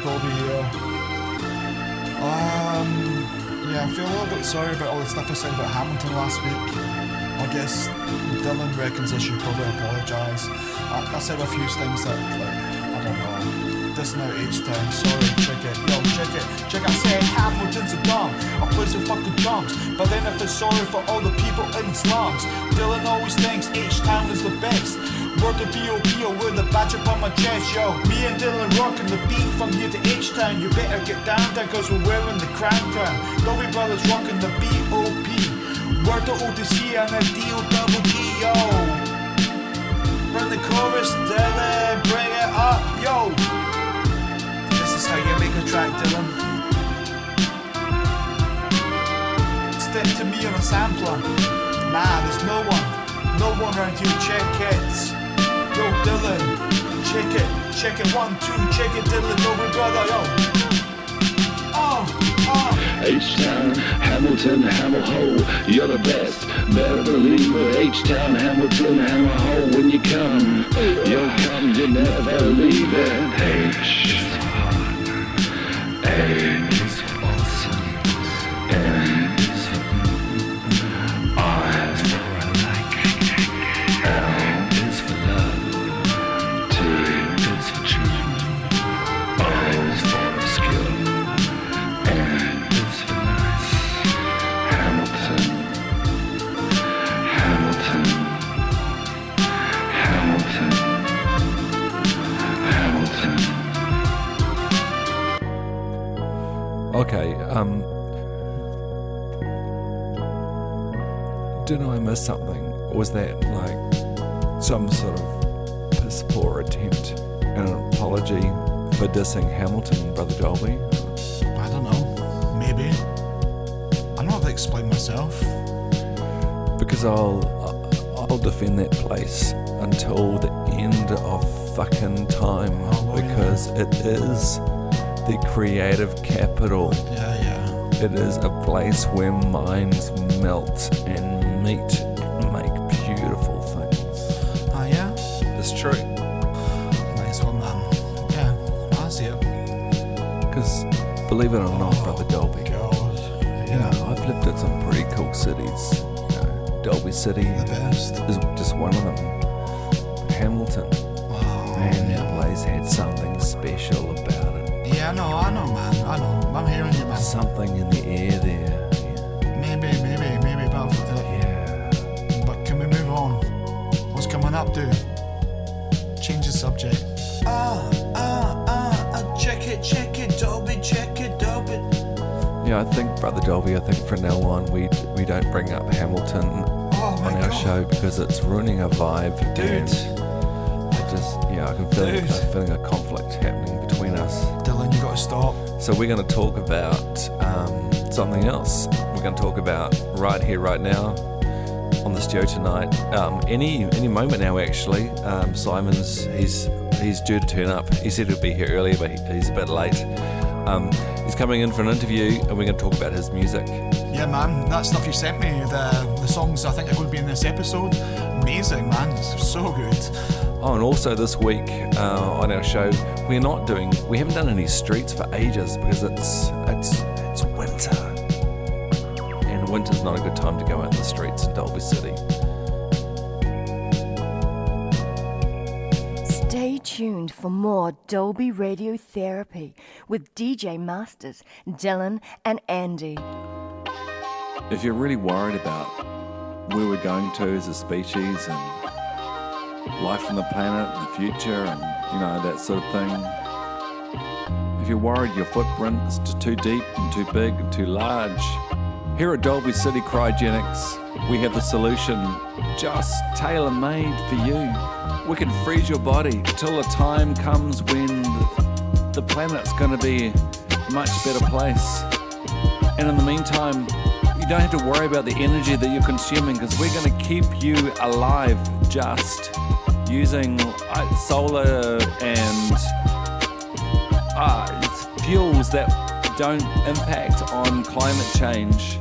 Dolby here. Yeah, I feel a little bit sorry about all the stuff I said about Hamilton last week. I guess Dylan reckons I should probably apologise. I said a few things that, like, I don't know. This now H-Town, sorry, check it. Yo, check it. I said Hamilton's a dumb. I play some fucking drums. But then I feel sorry for all the people in slums. Dylan always thinks H-Town is the best. Word to B.O.B.O. with a badge up on my chest, yo. Me and Dylan rocking the beat from here to H-Town. You better get down there cause we're wearing the crown. Dolby Brothers rocking the B.O.P. Word to OTC and a D.O.G. yo. Bring the chorus, Dylan, bring it up, yo. This is how you make a track, Dylan. Step to me on a sampler. Nah, there's no one around here, check it. Yo, Dylan, check it, 1, 2, check it, Dylan, Dolby brother, yo. H-Town, Hamilton, Hammer-Ho, you're the best. Better believe it, H-Town, Hamilton, Hammer-Ho, when you come, you'll come, you never leave it. H-Town, A is for awesome, N is for I is for I like, L is for love, T is for true, O is for skill, N is for nice. Hamilton, Hamilton, Hamilton, Hamilton. Okay, did I miss something? Or was that like some sort of piss poor attempt at an apology for dissing Hamilton, Brother Dolby? I don't know, maybe. I don't have to explain myself. Because I'll defend that place until the end of fucking time. Because it is the creative capital. Yeah. It is a place where minds melt and meet and make beautiful things. Oh yeah? It's true. Nice one, man. Yeah, I see it. Because believe it or not, Brother Dolby, God. you know, I've lived in some pretty cool cities. You know, Dolby City The best. is just one of them. Hamilton, Wow. man, that place had something special about it. Yeah, I know, man. I know. I'm hearing you, man. Something in the air there. Yeah. Maybe, but Yeah. But can we move on? What's coming up, dude? Change the subject. Check it, Dolby. Yeah, I think, Brother Dolby, from now on we don't bring up Hamilton on our show because it's ruining our vibe. Dude. And I can feel feeling a conflict happening between us. Dylan, you gotta stop. So we're going to talk about something else. We're going to talk about right here, right now, on the studio tonight. Any moment now, actually. Simon's he's due to turn up. He said he'd be here earlier, but he's a bit late. He's coming in for an interview, and we're going to talk about his music. Yeah, man, that stuff you sent me, the songs I think are going to be in this episode, amazing, man. It's so good. Oh, and also this week on our show, we haven't done any streets for ages because it's winter, and winter's not a good time to go out in the streets in Dolby City. Stay tuned for more Dolby Radio Therapy with DJ Masters, Dylan and Andy. If you're really worried about where we're going to as a species and life on the planet and the future and, that sort of thing, if you're worried your footprint is too deep and too big and too large, here at Dolby City Cryogenics, we have the solution just tailor-made for you. We can freeze your body till the time comes when the planet's going to be a much better place. And in the meantime, you don't have to worry about the energy that you're consuming because we're going to keep you alive just using solar and fuels that don't impact on climate change.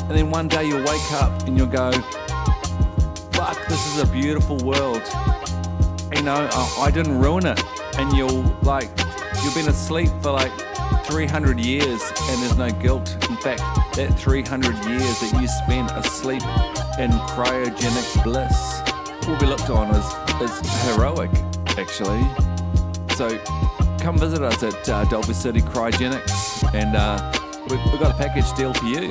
And then one day you'll wake up and you'll go, fuck, this is a beautiful world. I didn't ruin it. And you'll You've been asleep for like 300 years and there's no guilt. In fact, that 300 years that you spent asleep in cryogenic bliss will be looked on as heroic, actually. So come visit us at Dolby City Cryogenics, and we've got a package deal for you.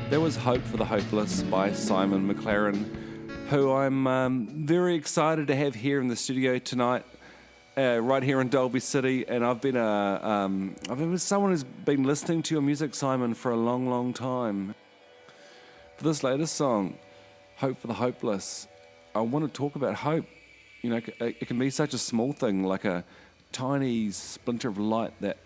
There was Hope for the Hopeless by Simon Maclaren, who I'm very excited to have here in the studio tonight, right here in Dolby City. And I've been someone who's been listening to your music, Simon, for a long, long time. For this latest song, Hope for the Hopeless, I want to talk about hope. You know, it can be such a small thing, like a tiny splinter of light that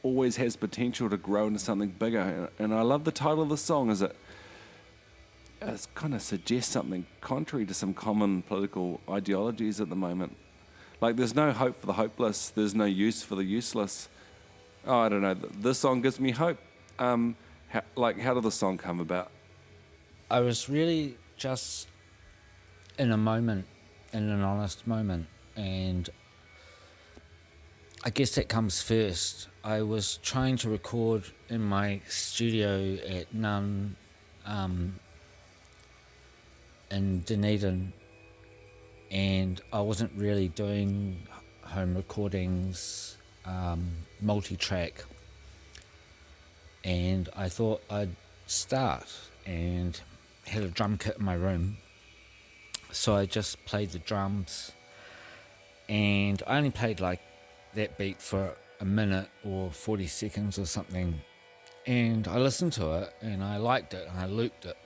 always has potential to grow into something bigger. And I love the title of the song, as it kind of suggests something contrary to some common political ideologies at the moment. Like, there's no hope for the hopeless, there's no use for the useless. Oh, I don't know, this song gives me hope. How did the song come about? I was really just in a moment, in an honest moment, and I guess that comes first. I was trying to record in my studio at Nunn in Dunedin, and I wasn't really doing home recordings, multi-track, and I thought I'd start, and had a drum kit in my room, so I just played the drums, and I only played like that beat for a minute or 40 seconds or something, and I listened to it and I liked it and I looped it,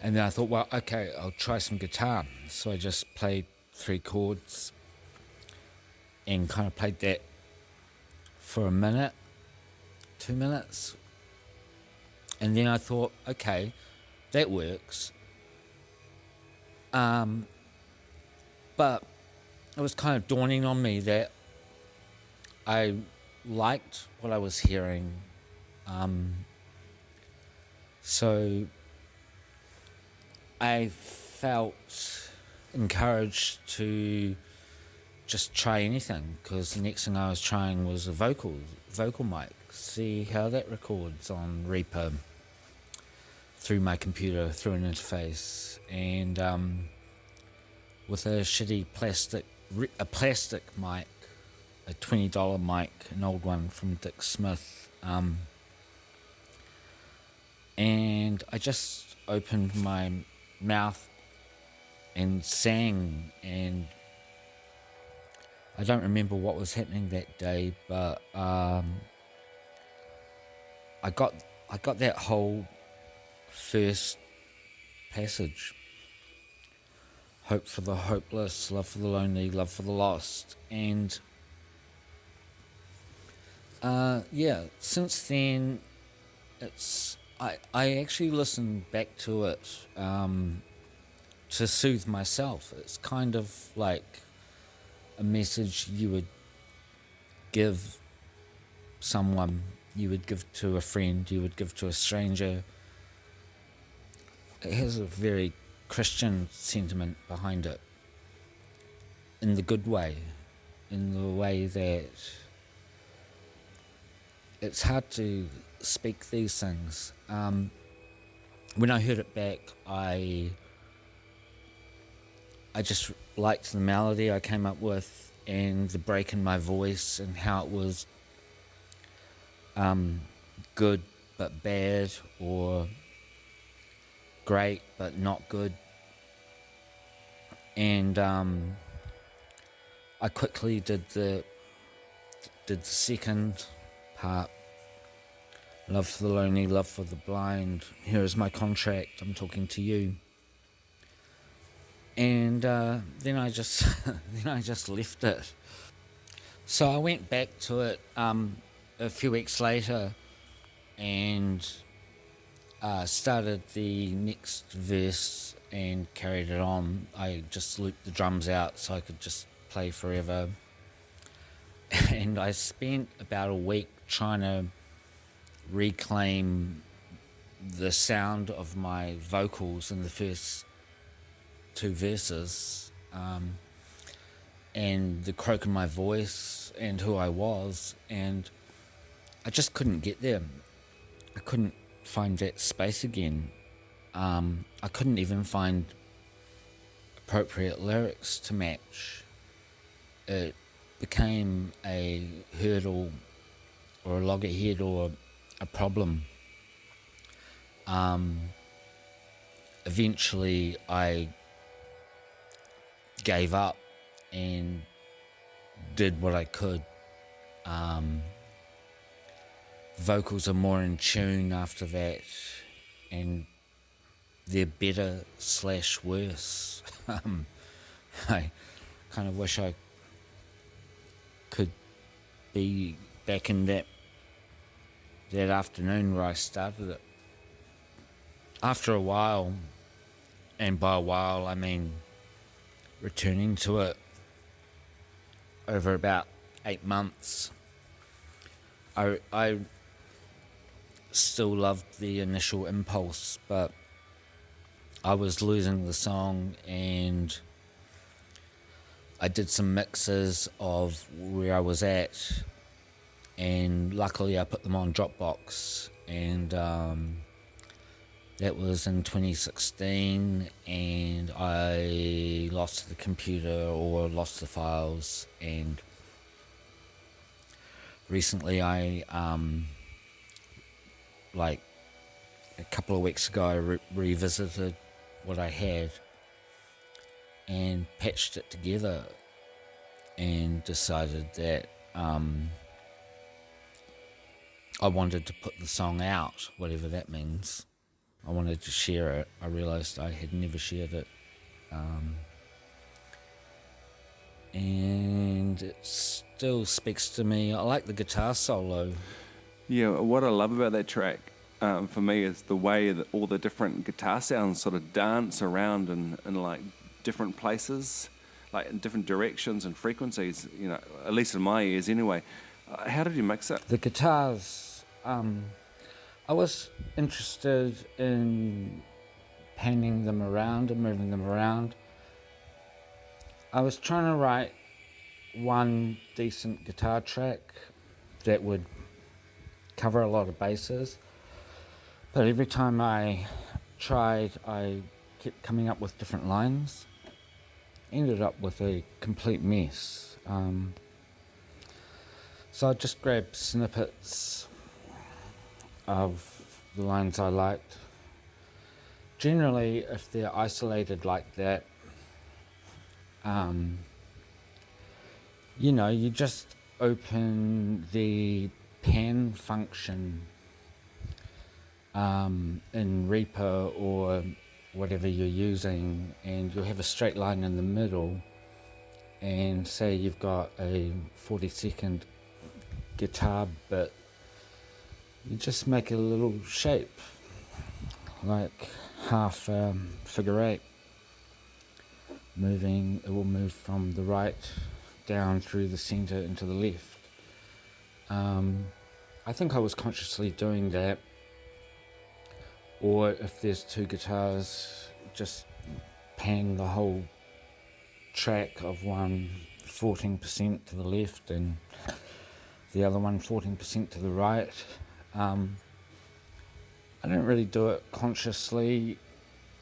and then I thought, well, okay, I'll try some guitar. So I just played 3 chords and kind of played that for a minute, 2 minutes, and then I thought, okay, that works, but it was kind of dawning on me that I liked what I was hearing. So I felt encouraged to just try anything, because the next thing I was trying was a vocal mic. See how that records on Reaper through my computer, through an interface, and with a shitty plastic mic, a $20 mic, an old one from Dick Smith, and I just opened my mouth and sang, and I don't remember what was happening that day, but I got that whole first passage. Hope for the hopeless, love for the lonely, love for the lost. And since then I actually listened back to it to soothe myself. It's kind of like a message you would give someone, you would give to a friend, you would give to a stranger. It has a very Christian sentiment behind it, in the good way, in the way that it's hard to speak these things. When I heard it back, I just liked the melody I came up with and the break in my voice and how it was good but bad, or great but not good. And I quickly did the second part, love for the lonely, love for the blind, here is my contract, I'm talking to you. And then I just left it. So I went back to it a few weeks later and started the next verse and carried it on. I just looped the drums out so I could just play forever. And I spent about a week trying to reclaim the sound of my vocals in the first two verses, and the croak in my voice and who I was, and I just couldn't get there. I couldn't find that space again. I couldn't even find appropriate lyrics to match. It became a hurdle or a loggerhead or a problem. Eventually I gave up and did what I could. Vocals are more in tune after that, and they're better / worse. I kind of wish I could be back in that afternoon where I started it. After a while, and by a while I mean returning to it over about 8 months, I still loved the initial impulse, but I was losing the song, and I did some mixes of where I was at, and luckily I put them on Dropbox, and that was in 2016, and I lost the computer or lost the files. And recently I like a couple of weeks ago I revisited what I had and patched it together, and decided that I wanted to put the song out, whatever that means. I wanted to share it. I realised I had never shared it. And it still speaks to me. I like the guitar solo. Yeah, what I love about that track for me is the way that all the different guitar sounds sort of dance around in like different places, like in different directions and frequencies, you know, at least in my ears anyway. How did you mix it? The guitars, I was interested in panning them around and moving them around. I was trying to write one decent guitar track that would cover a lot of bases, but every time I tried, I kept coming up with different lines. Ended up with a complete mess. So I just grabbed snippets of the lines I liked. Generally, if they're isolated like that, you just open the pan function in Reaper or whatever you're using, and you'll have a straight line in the middle, and say you've got a 40-second guitar bit, you just make a little shape, like half figure eight. It will move from the right down through the center into the left. I think I was consciously doing that, or if there's two guitars, just pan the whole track of one 14% to the left and the other one 14% to the right. I don't really do it consciously.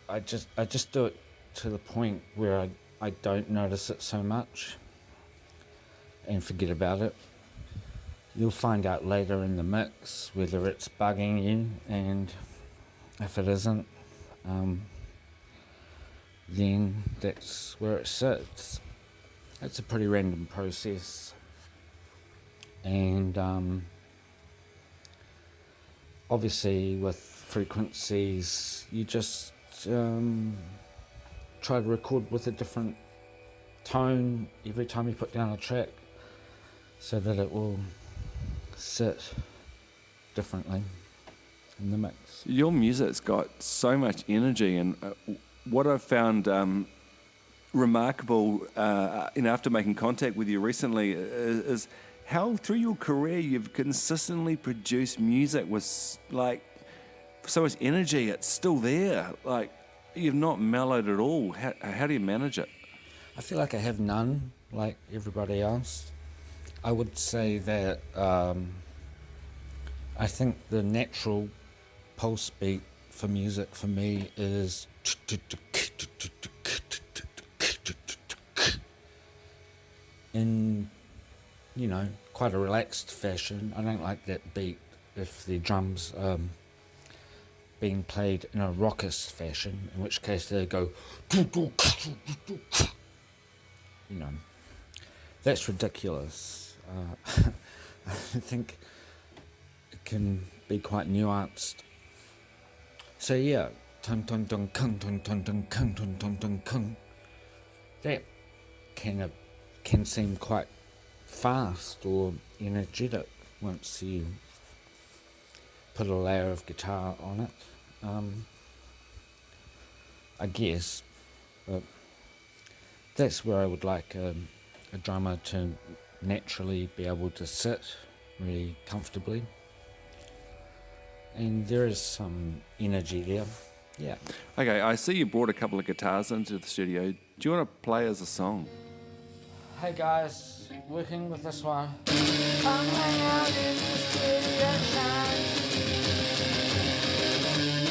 I just do it to the point where I don't notice it so much and forget about it. You'll find out later in the mix whether it's bugging you, and if it isn't, then that's where it sits. It's a pretty random process, and obviously with frequencies you just try to record with a different tone every time you put down a track so that it will sit differently in the mix. Your music's got so much energy, and what I've found remarkable after making contact with you recently is how through your career you've consistently produced music with like so much energy. It's still there, like you've not mellowed at all. How do you manage it? I feel like I have none, like everybody else. I would say that I think the natural pulse beat for music for me is in, quite a relaxed fashion. I don't like that beat if the drums being played in a raucous fashion, in which case they go, that's ridiculous. I think it can be quite nuanced. So yeah, tun tun tun kung tun tun tun kung tun tun tun kung. That can seem quite fast or energetic once you put a layer of guitar on it. I guess, but that's where I would like a drummer to naturally be able to sit really comfortably. And there is some energy there, yeah. Okay, I see you brought a couple of guitars into the studio. Do you want to play us a song? Hey guys, working with this one. Come hang out in the studio tonight.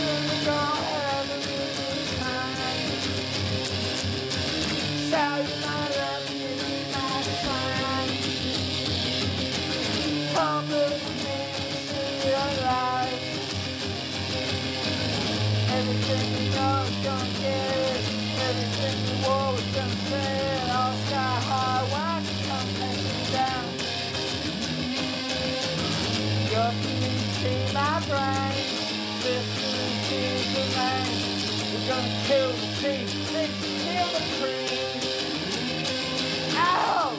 We're gonna have a good time. Shout my love, give me my time. Come look at me and see your life. Everything you know is gonna get it. Everything you want is gonna say it. All sky high, why you come crashing down? You're feeding my brain. Listen to the rain. We're gonna kill the trees. Let's kill the trees. Ow!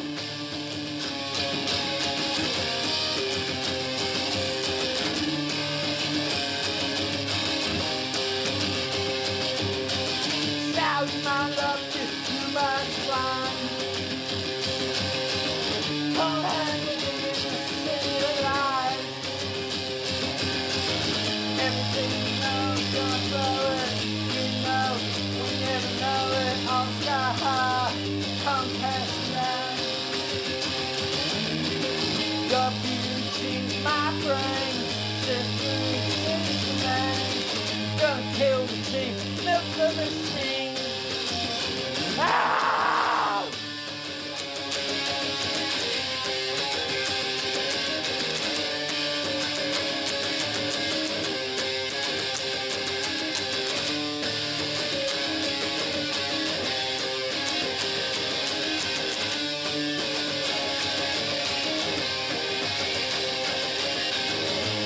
Shout my love, just too much fun. Come hang with me in the your beauty, my brain. Gonna kill the team, milk the machine. Ah!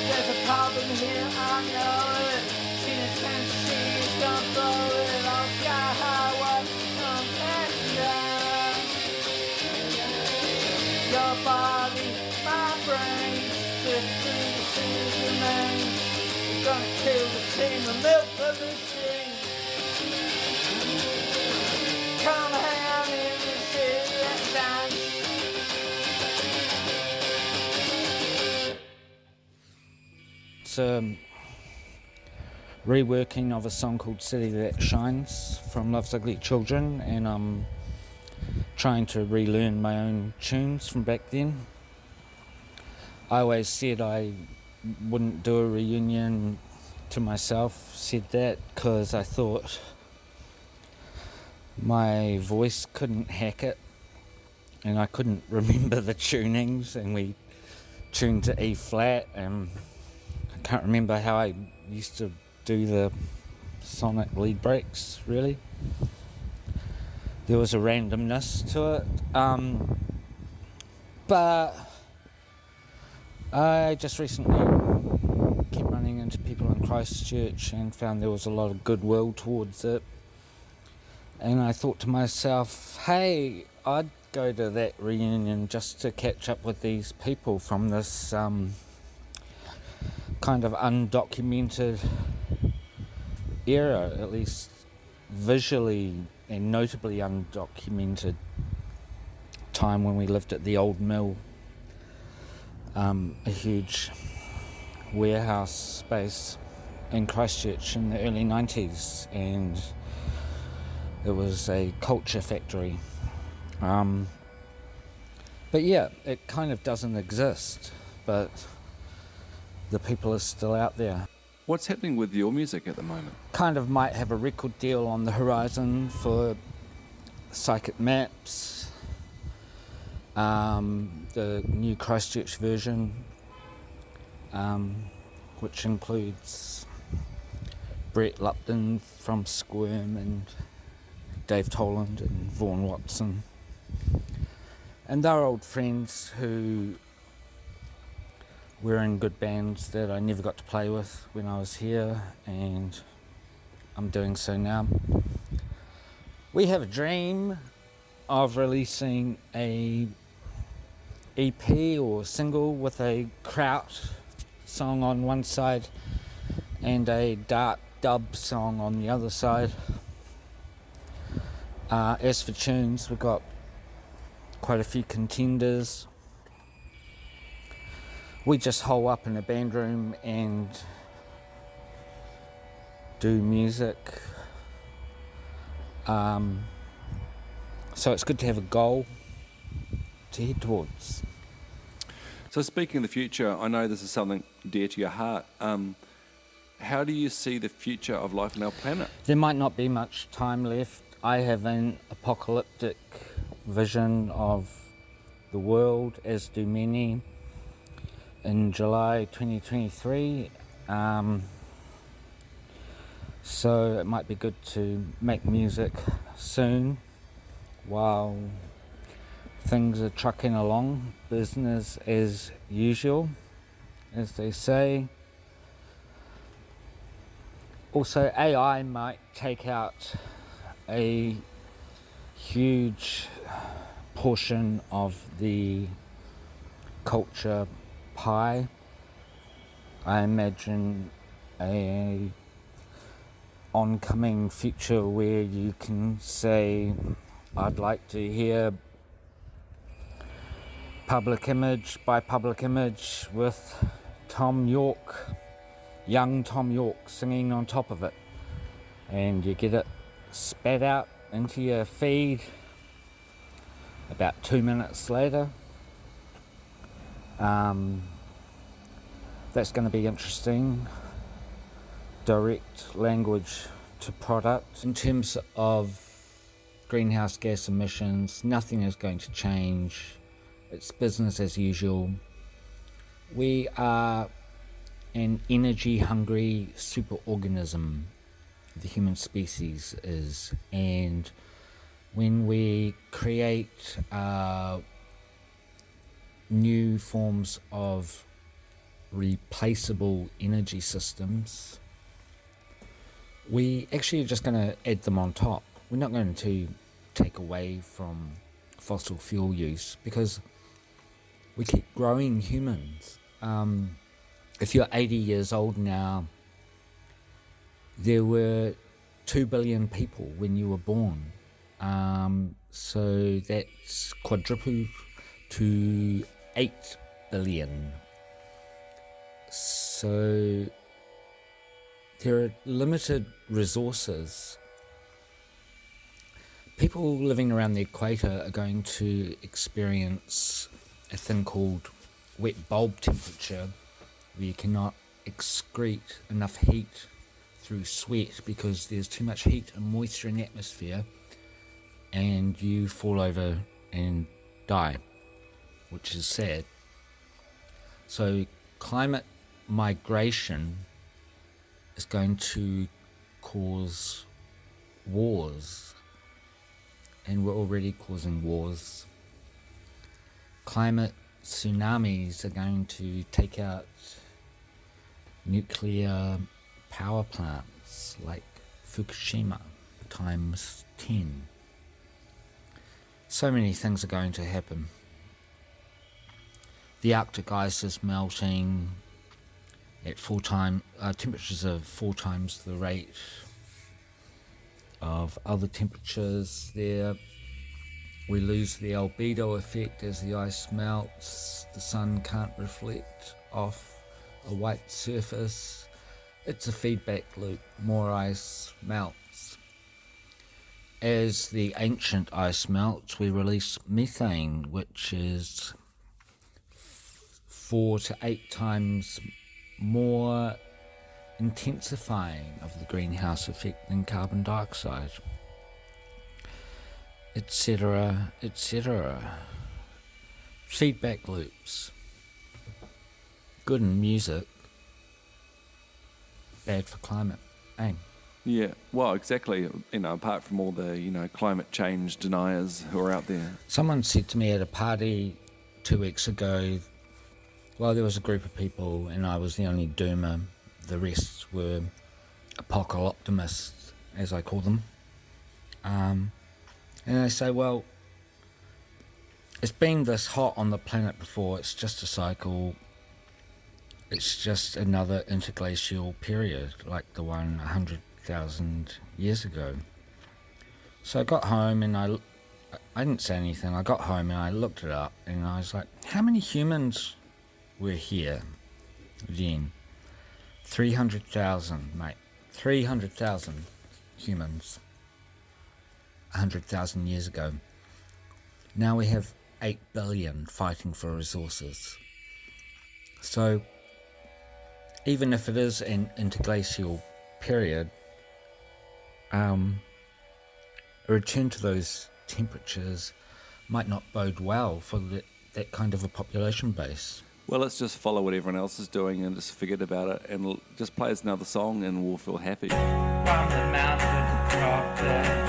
There's a problem here, I know it. Tina Tennessee gonna blow it on Sky Highway on down. Your body, my brain, sift through the seas remain. We're gonna kill the team and milk the machine. Come hang out in the city and dance. It's a reworking of a song called City That Shines from Love's Ugly Children, and I'm trying to relearn my own tunes from back then. I always said I wouldn't do a reunion to myself, said that because I thought my voice couldn't hack it and I couldn't remember the tunings, and we tuned to E flat, and I can't remember how I used to do the sonic lead breaks, really. There was a randomness to it, but I just recently kept running into people in Christchurch and found there was a lot of goodwill towards it, and I thought to myself, hey, I'd go to that reunion just to catch up with these people from this kind of undocumented era, at least visually and notably undocumented time when we lived at the old mill, a huge warehouse space in Christchurch in the early 90s, and it was a culture factory. But yeah, it kind of doesn't exist, but the people are still out there. What's happening with your music at the moment? Kind of might have a record deal on the horizon for Psychic Maps, the new Christchurch version, which includes Brett Lupton from Squirm and Dave Toland and Vaughan Watson. And they're old friends who were in good bands that I never got to play with when I was here, and I'm doing so now. We have a dream of releasing a EP or single with a kraut song on one side and a dark dub song on the other side. As for tunes, we've got quite a few contenders. We just hole up in a band room and do music. So it's good to have a goal to head towards. So speaking of the future, I know this is something dear to your heart. How do you see the future of life on our planet? There might not be much time left. I have an apocalyptic vision of the world, as do many. In July 2023, so it might be good to make music soon while things are trucking along, business as usual, as they say. Also, AI might take out a huge portion of the culture pie. I imagine a oncoming future where you can say, I'd like to hear Public Image by Public Image with Tom York, young Tom York, singing on top of it, and you get it spat out into your feed about 2 minutes later. That's going to be interesting. Direct language to product. In terms of greenhouse gas emissions, nothing is going to change. It's business as usual. We are an energy-hungry superorganism, the human species is, and when we create new forms of replaceable energy systems, we actually are just going to add them on top. We're not going to take away from fossil fuel use because we keep growing humans. If you're 80 years old now, there were 2 billion people when you were born. So that's quadrupled to 8 billion. So there are limited resources. People living around the equator are going to experience a thing called wet bulb temperature, where you cannot excrete enough heat through sweat because there's too much heat and moisture in the atmosphere, and you fall over and die, which is sad. So climate migration is going to cause wars, and we're already causing wars. Climate tsunamis are going to take out nuclear power plants like Fukushima times 10. So many things are going to happen. The Arctic ice is melting at temperatures of 4 times the rate of other temperatures there. We lose the albedo effect as the ice melts. The sun can't reflect off a white surface. It's a feedback loop. More ice melts. As the ancient ice melts, we release methane, which is 4 to 8 times more intensifying of the greenhouse effect than carbon dioxide, etc., etc. Feedback loops. Good in music, bad for climate. Yeah, well, exactly. Apart from all the, climate change deniers who are out there. Someone said to me at a party 2 weeks ago, well, there was a group of people and I was the only doomer. The rest were apocalyptimists, as I call them. And they say, well, it's been this hot on the planet before. It's just a cycle. It's just another interglacial period, like the one 100,000 years ago. So I got home and I didn't say anything. I got home and I looked it up and I was like, how many humans were here then? 300,000, mate. 300,000 humans 100,000 years ago. Now we have 8 billion fighting for resources. So even if it is an interglacial period, a return to those temperatures might not bode well for that kind of a population base. Well, let's just follow what everyone else is doing and just forget about it and just play us another song and we'll feel happy. From the mouth of the crocodile,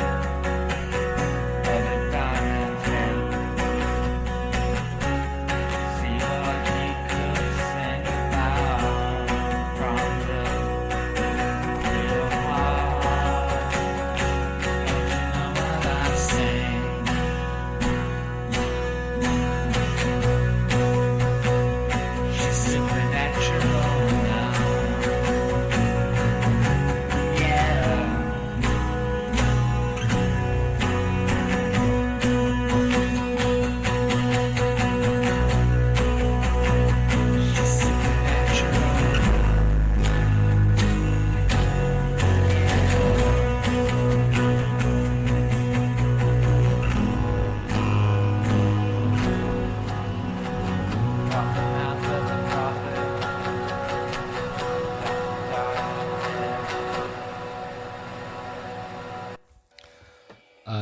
of the diamond head, see what you could sing about from the little heart. Don't you know what I sing? She's supernatural now. Yeah. from the mouth of the prophet.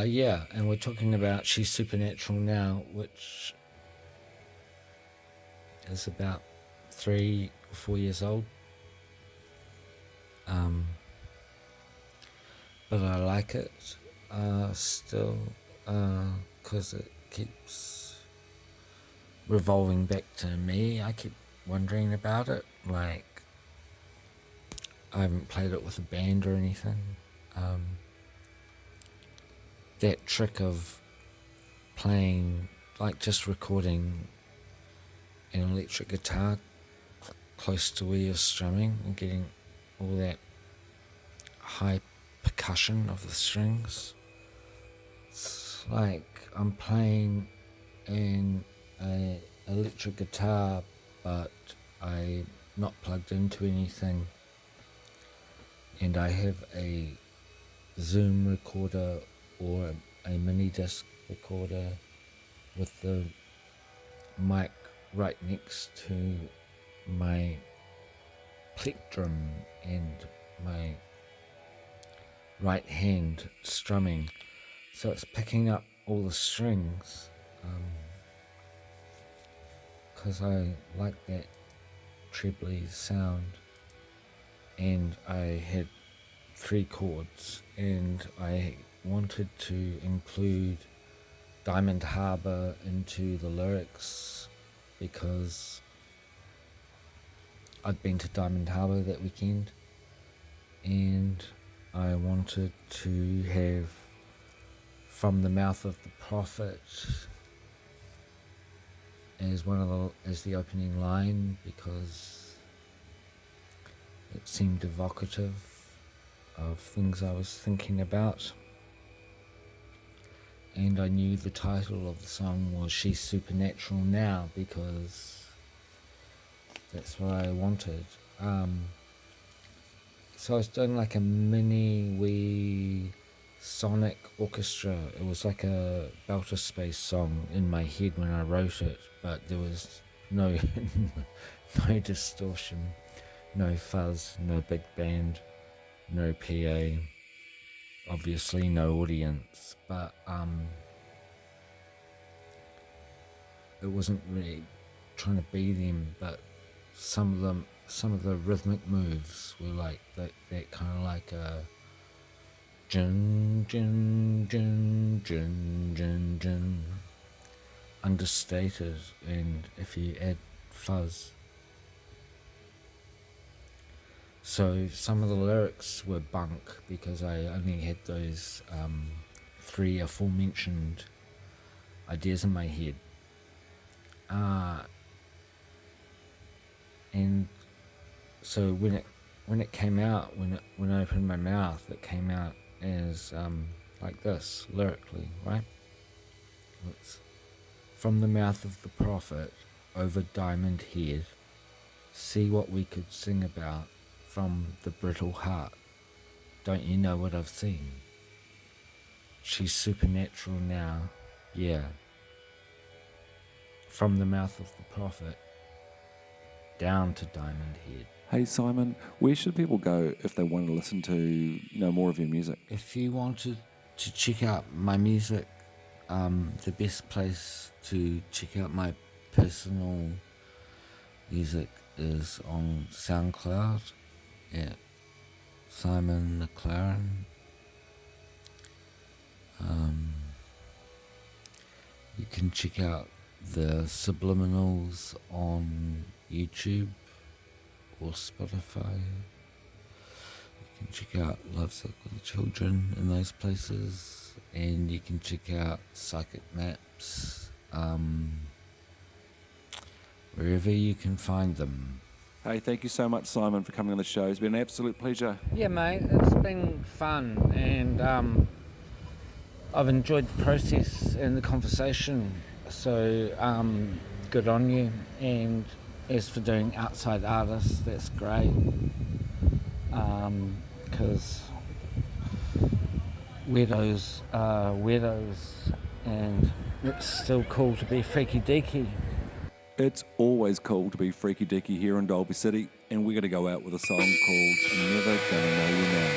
Yeah, and we're talking about She's Supernatural Now, which is about 3 or 4 years old. But I like it still, because it keeps revolving back to me. I keep wondering about it. Like, I haven't played it with a band or anything. That trick of playing, like just recording an electric guitar close to where you're strumming and getting all that high percussion of the strings. It's like I'm playing an electric guitar, but I'm not plugged into anything, and I have a Zoom recorder or a mini disc recorder with the mic right next to my plectrum and my right hand strumming, so it's picking up all the strings, because I like that trebly sound. And I had 3 chords, and I wanted to include Diamond Harbour into the lyrics because I'd been to Diamond Harbour that weekend, and I wanted to have From the Mouth of the Prophet as the opening line, because it seemed evocative of things I was thinking about. And I knew the title of the song was She's Supernatural Now, because that's what I wanted. So I was doing like a mini wee sonic orchestra. It was like a Belter Space song in my head when I wrote it, but there was no no distortion, no fuzz, no big band, no PA, obviously no audience, but it wasn't really trying to be them, but some of the rhythmic moves were like that kind of like a jun jun jun jun jun jun, understated, and if you add fuzz. So some of the lyrics were bunk because I only had those 3 aforementioned ideas in my head. And so when it came out, when I opened my mouth, it came out as like this lyrically, right? It's from the mouth of the prophet over Diamond Head, see what we could sing about from the brittle heart. Don't you know what I've seen? She's supernatural now, yeah. From the mouth of the prophet down to Diamond Head. Hey Simon, where should people go if they want to listen to more of your music? If you wanted to check out my music, the best place to check out my personal music is on SoundCloud at Simon Maclaren. You can check out the Subliminals on YouTube or Spotify. You can check out Love Sick with the Children in those places, and you can check out Psychic Maps wherever you can find them. Hey, thank you so much, Simon, for coming on the show. It's been an absolute pleasure. Yeah, mate, it's been fun, and I've enjoyed the process and the conversation, so good on you. And as for doing outside artists, that's great, because weirdos are weirdos, and it's still cool to be freaky deaky. It's always cool to be freaky deaky here in Dolby City, and we're going to go out with a song called Never Gonna Know You Now.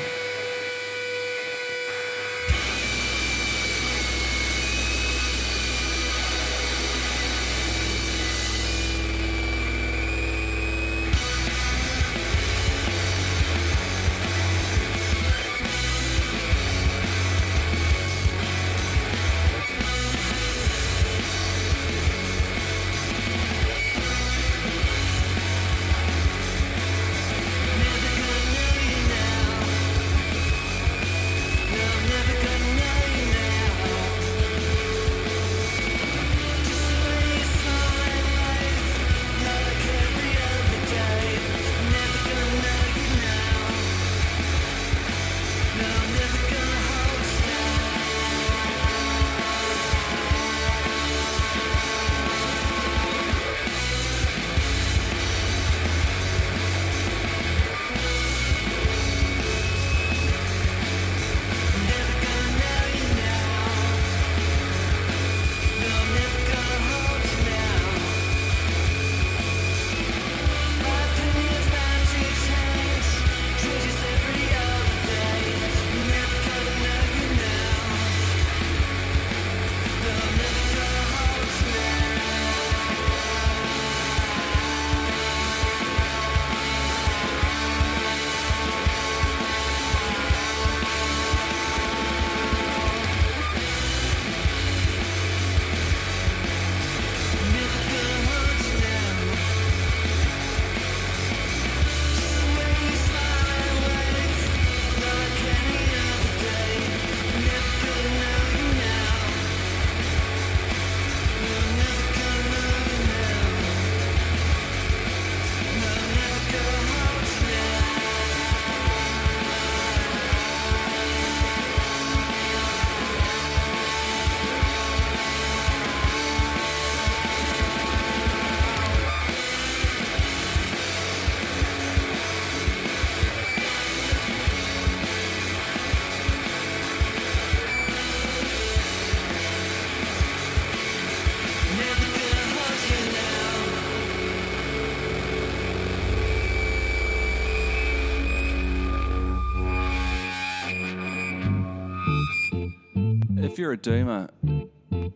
If you're a doomer,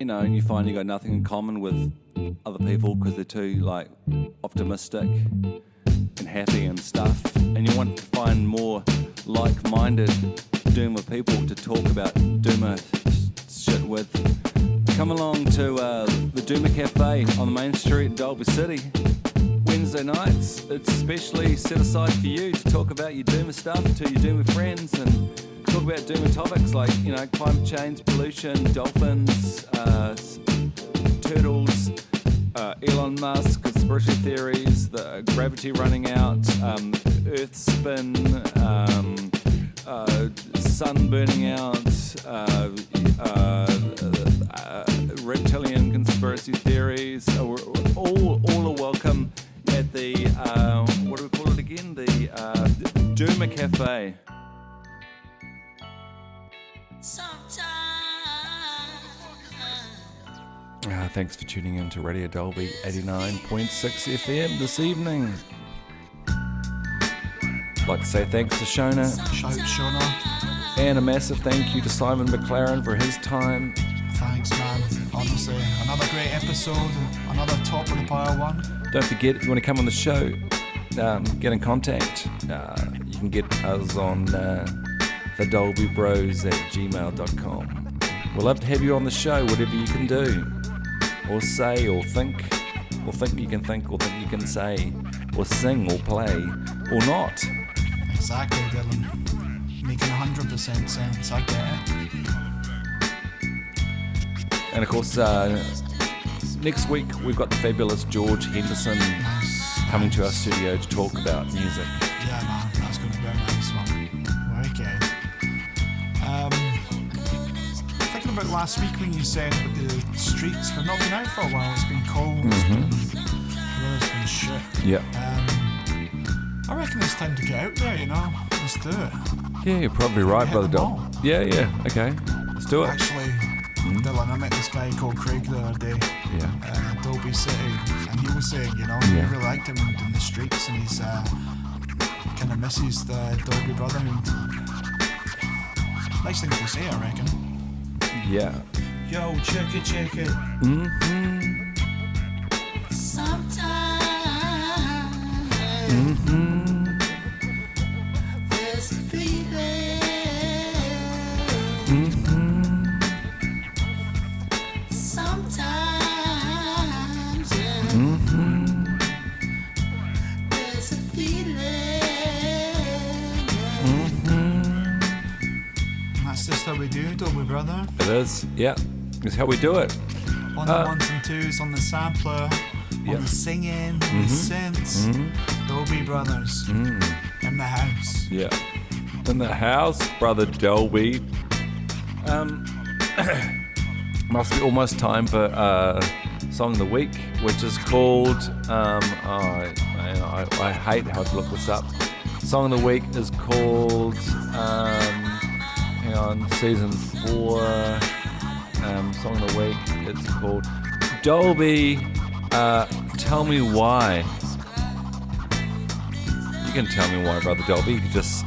you know, and you find you got nothing in common with other people because they're too, like, optimistic and happy and stuff, and you want to find more like-minded doomer people to talk about doomer shit with, come along to the Doomer Cafe on the main street in Dolby City. Wednesday nights, it's especially set aside for you to talk about your doomer stuff to your doomer friends and talk about doomer topics like, you know, climate change, pollution, dolphins, turtles, Elon Musk, conspiracy theories, the gravity running out, Earth spin, sun burning out, reptilian conspiracy theories. All are welcome at the what do we call it again? The Doomer Cafe. Thanks for tuning in to Radio Dolby 89.6 FM this evening. I'd like to say thanks to Shona. Shout Shona. And a massive thank you to Simon Maclaren for his time. Thanks, man. Honestly, another great episode, another top of the pile one. Don't forget, if you want to come on the show, get in contact. You can get us on theDolbyBros@gmail.com. We'd love to have you on the show, whatever you can do, or say, or think you can think, or think you can say, or sing, or play, or not. Exactly, Dylan. Making 100% sense, I get it. And of course, next week we've got the fabulous George Henderson coming to our studio to talk about music. Yeah, man, that's going to be a nice one. Okay. Thinking about last week when you said that the streets have not been out for a while, it's been cold, it's been shit. Yeah. I reckon it's time to get out there, you know. Let's do it. Yeah, you're probably right, Hit Brother them Dol. all. Yeah, okay. Let's do it. Actually, Dylan, I met this guy called Craig the other day, Yeah. Dolby City, and he was saying, you know, Yeah. he really liked him in the streets, and he's kind of misses the Dolby Brotherhood. Nice thing to say, I reckon. Yeah. Yo, check it, check it. There's a feeling. Sometimes, there's a feeling. That's just how we do, Dolby Brother. It is. Yeah. It's how we do it. On the ones and twos, on the sampler, Yeah. on the singing, on the synths. Dolby Brothers in the house. Yeah. In the house, brother Dolby. Must be almost time for Song of the Week, which is called, I hate how to look this up. Song of the Week is called, hang on, season 4, Song of the Week, it's called Dolby, Tell Me Why. You can tell me why, brother Dolby. You could just,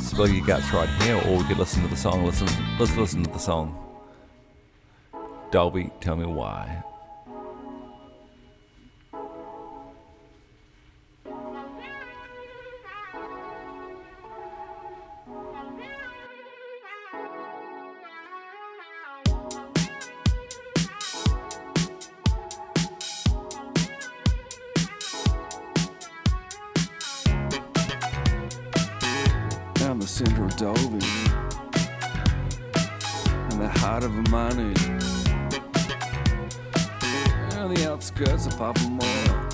spill your guts right here, or we could listen to the song. Let's listen to the song. Dolby, tell me why. I'm the center of Dolby, in the heart of Amanu, on the outskirts of Papa Moore.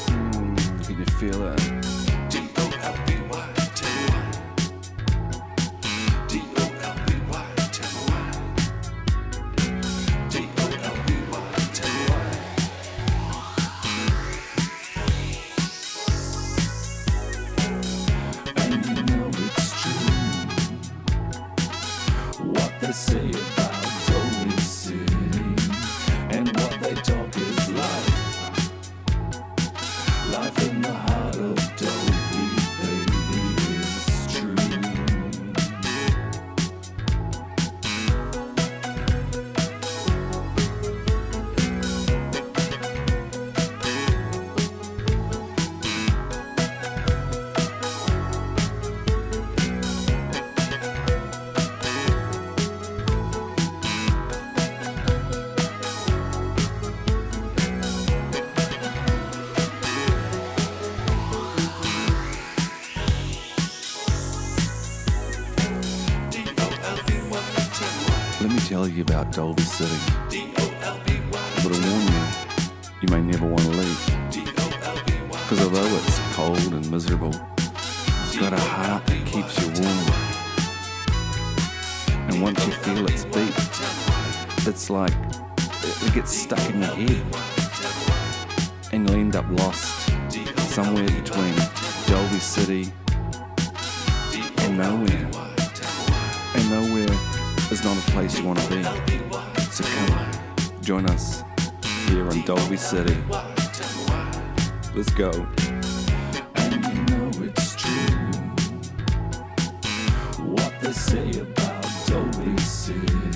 Can you feel it? D-O-L-B-Y, tell me why. D-O-L-B-Y, tell me why. D-O-L-B-Y, tell me why. And you know it's true what they say about Dolby City, and what they talk is life. Life in the heart of Dolby, baby, it's true. Let me tell you about Dolby City. But I warn you, you may never want to leave. Because although it's cold and miserable, it's got a heart that keeps you warm. And once you feel its beat, it's like it gets stuck in your head. And you'll end up lost somewhere between Dolby City and nowhere. And nowhere is not a place you want to be. So come, join us here in Dolby City. Let's go. And you know it's true what they say about Dolby City.